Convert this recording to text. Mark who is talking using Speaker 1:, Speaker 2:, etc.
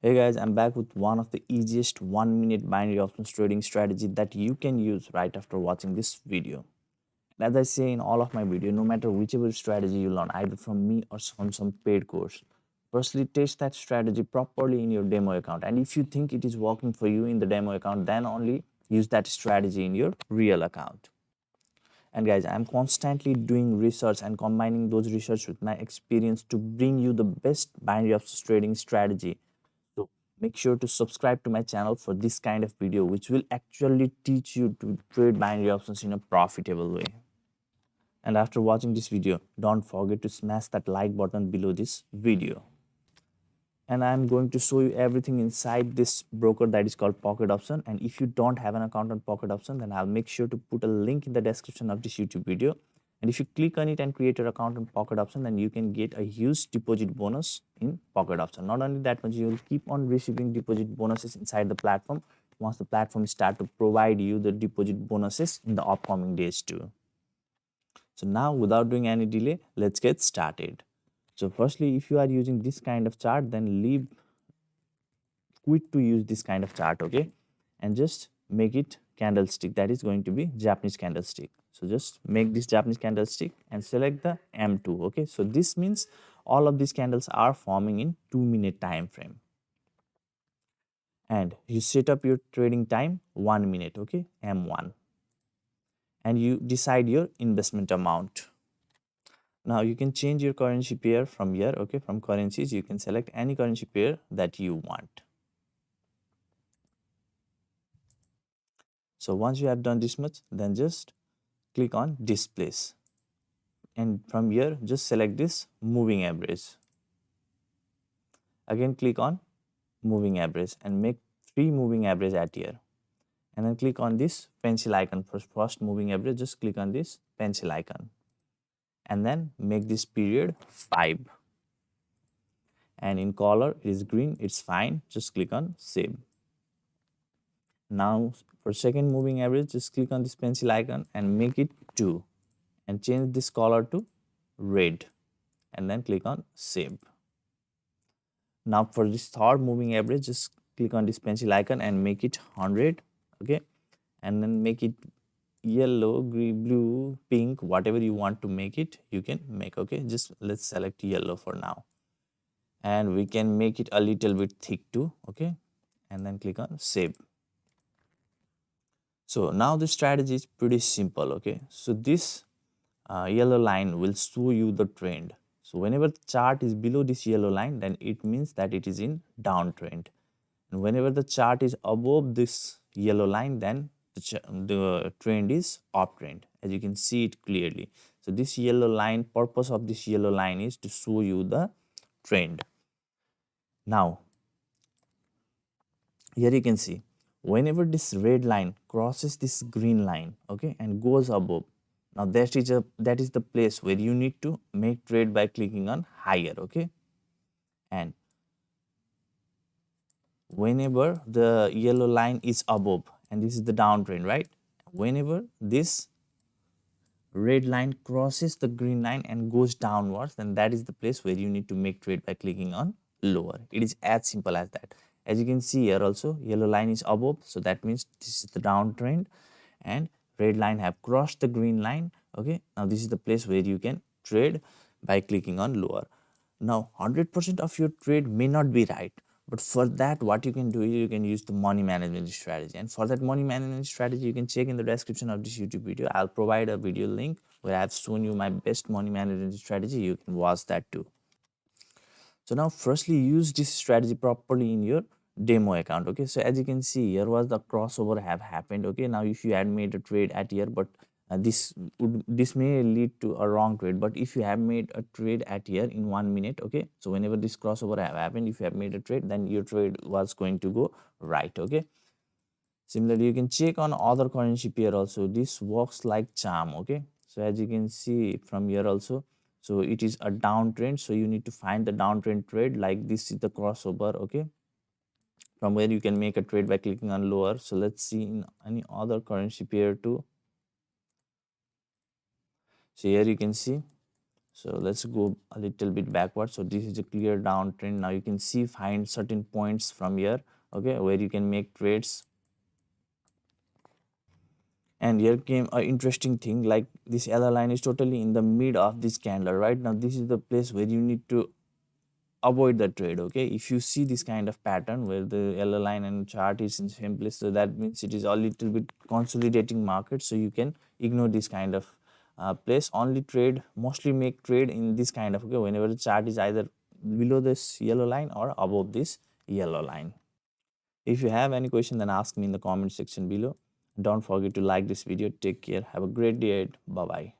Speaker 1: Hey guys, I'm back with one of the easiest 1 minute binary options trading strategy that you can use right after watching this video. And as I say in all of my video, no matter whichever strategy you learn, either from me or from some paid course, firstly test that strategy properly in your demo account. And if you think it is working for you in the demo account, then only use that strategy in your real account. And guys, I'm constantly doing research and combining those research with my experience to bring you the best binary options trading strategy. So make sure to subscribe to my channel for this kind of video, which will actually teach you to trade binary options in a profitable way. And after watching this video, don't forget to smash that like button below this video. And I'm going to show you everything inside this broker that is called Pocket Option. And if you don't have an account on Pocket Option, then I'll make sure to put a link in the description of this YouTube video. And if you click on it and create your account on Pocket Option, then you can get a huge deposit bonus in Pocket Option. Not only that, but you will keep on receiving deposit bonuses inside the platform once the platform start to provide you the deposit bonuses in the upcoming days too. So now without doing any delay, let's get started. So firstly, if you are using this kind of chart, then leave quit to use this kind of chart, okay, and just make it candlestick, that is going to be Japanese candlestick. So just make this Japanese candlestick and select the M2, okay. So this means all of these candles are forming in 2 minute time frame, and you set up your trading time 1 minute, okay, M1, and you decide your investment amount. Now you can change your currency pair from here, okay. From currencies you can select any currency pair that you want. So once you have done this much, then just click on displays, and from here just select this moving average. Again click on moving average and make 3 moving average at here, and then click on this pencil icon for first moving average. Just click on this pencil icon and then make this period 5, and in color it is green, it's fine. Just click on save. Now for second moving average, just click on this pencil icon and make it 2, and change this color to red, and then click on save. Now for this third moving average, just click on this pencil icon and make it 100, okay, and then make it yellow, green, blue, pink, whatever you want to make it, you can make, okay. Just let's select yellow for now, and we can make it a little bit thick too, okay, and then click on save. So now the strategy is pretty simple, okay. So this yellow line will show you the trend. So whenever the chart is below this yellow line, then it means that it is in downtrend. And whenever the chart is above this yellow line, then the trend is uptrend, as you can see it clearly. So this yellow line, purpose of this yellow line is to show you the trend. Now here you can see whenever this red line crosses this green line, okay, and goes above, now that is the place where you need to make trade by clicking on higher, okay. And whenever the yellow line is above, and this is the downtrend, right, whenever this red line crosses the green line and goes downwards, then that is the place where you need to make trade by clicking on lower. It is as simple as that. As you can see here also, yellow line is above, so that means this is the downtrend, and red line have crossed the green line, okay. Now this is the place where you can trade by clicking on lower. Now 100% of your trade may not be right, but for that what you can do is you can use the money management strategy. And for that money management strategy, you can check in the description of this YouTube video. I'll provide a video link where I've shown you my best money management strategy. You can watch that too. So now firstly use this strategy properly in your demo account, okay. So as you can see, here was the crossover have happened, okay. Now if you had made a trade at here, but this may lead to a wrong trade, but if you have made a trade at here in 1 minute, okay, so whenever this crossover have happened, if you have made a trade, then your trade was going to go right, okay. Similarly, you can check on other currency pair also. This works like charm, okay. So as you can see from here also, so it is a downtrend, so you need to find the downtrend trade, like this is the crossover, okay, from where you can make a trade by clicking on lower. So let's see in any other currency pair too. So here you can see, So let's go a little bit backward. So this is a clear downtrend. Now you can see find certain points from here, okay, where you can make trades. And here came a interesting thing, like this yellow line is totally in the mid of this candle. Right now this is the place where you need to avoid the trade. Okay, if you see this kind of pattern where the yellow line and chart is in same place, so that means it is a little bit consolidating market, so you can ignore this kind of place. Only trade, mostly make trade in this kind of, okay, whenever the chart is either below this yellow line or above this yellow line. If you have any question, then ask me in the comment section below. Don't forget to like this video. Take care, have a great day. Bye bye.